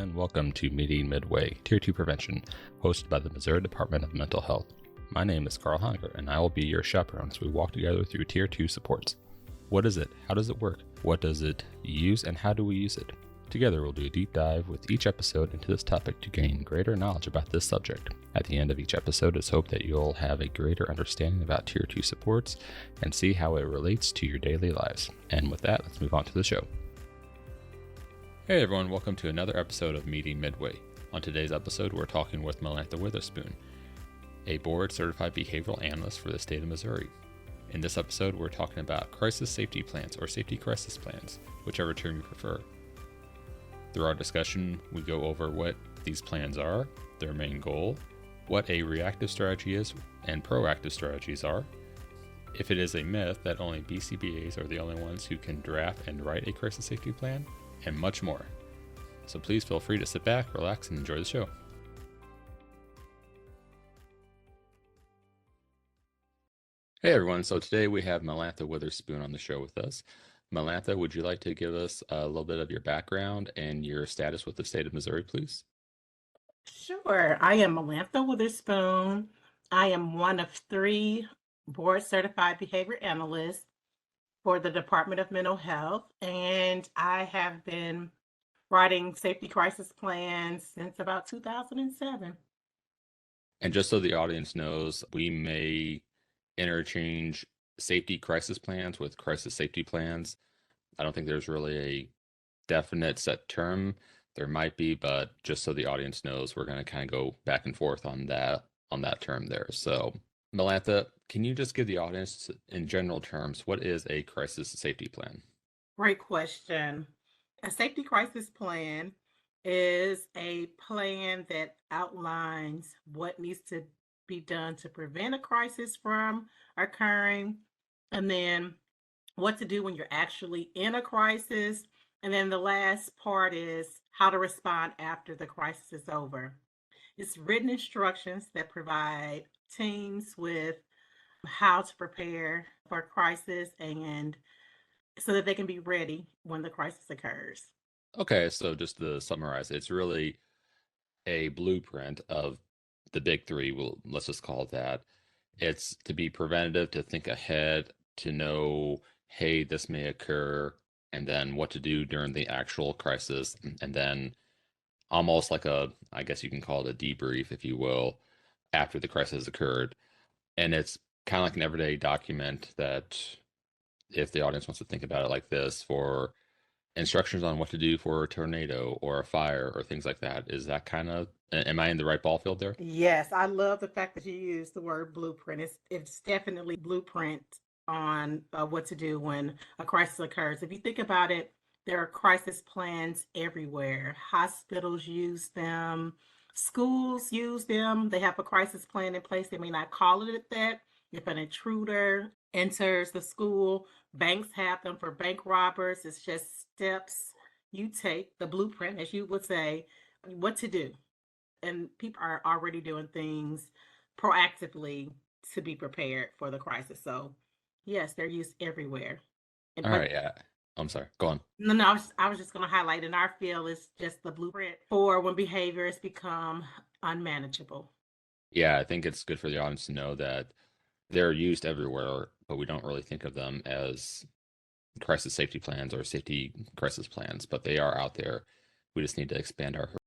and welcome to Meeting Midway, Tier 2 Prevention, hosted by the Missouri Department of Mental Health. My name is Carl Hanger, and I will be your chaperone as we walk together through Tier 2 supports. What is it? How does it work? What does it use, and how do we use it? Together, we'll do a deep dive with each episode into this topic to gain greater knowledge about this subject. At the end of each episode, it's hoped that you'll have a greater understanding about Tier 2 supports and see how it relates to your daily lives. And with that, let's move on to the show. Hey everyone, welcome to another episode of Meeting Midway. On today's episode, we're talking with Melantha Witherspoon, a board-certified behavioral analyst for the state of Missouri. In this episode, we're talking about crisis safety plans or safety crisis plans, whichever term you prefer. Through our discussion, we go over what these plans are, their main goal, what a reactive strategy is and proactive strategies are, if it is a myth that only BCBAs are the only ones who can draft and write a crisis safety plan, and much more. So please feel free to sit back, relax, and enjoy the show. Hey everyone, so today we have Melantha Witherspoon on the show with us. Melantha, would you like to give us a little bit of your background and your status with the state of Missouri, please? Sure. I am Melantha Witherspoon. I am one of 3 board-certified behavior analysts for the Department of Mental Health, and I have been writing safety crisis plans since about 2007. And just so the audience knows, we may interchange safety crisis plans with crisis safety plans. I don't think there's really a definite set term. There might be, but just so the audience knows, we're going to kind of go back and forth on that term there. So, Melantha, can you just give the audience, in general terms, what is a crisis safety plan? Great question. A safety crisis plan is a plan that outlines what needs to be done to prevent a crisis from occurring, and then what to do when you're actually in a crisis. And then the last part is how to respond after the crisis is over. It's written instructions that provide teams with how to prepare for a crisis and so that they can be ready when the crisis occurs. Okay, so just to summarize, it's really a blueprint of the big 3. Let's just call it that. It's to be preventative, to think ahead, to know, hey, this may occur, and then what to do during the actual crisis, and then almost like I guess you can call it a debrief, if you will, after the crisis occurred. And it's kind of like an everyday document that, if the audience wants to think about it like this, for instructions on what to do for a tornado or a fire or things like that. Is that kind of, am I in the right ball field there? Yes, I love the fact that you use the word blueprint. It's definitely blueprint on what to do when a crisis occurs. If you think about it, there are crisis plans everywhere. Hospitals use them, schools use them. They have a crisis plan in place. They may not call it that. If an intruder enters the school, banks have them for bank robbers. It's just steps you take, the blueprint, as you would say, what to do. And people are already doing things proactively to be prepared for the crisis. So, yes, they're used everywhere. All But right, yeah. I'm sorry, go on. no, I was just going to highlight in our field is just the blueprint for when behaviors become unmanageable. Yeah, I think it's good for the audience to know that they're used everywhere, but we don't really think of them as crisis safety plans or safety crisis plans, but they are out there. We just need to expand our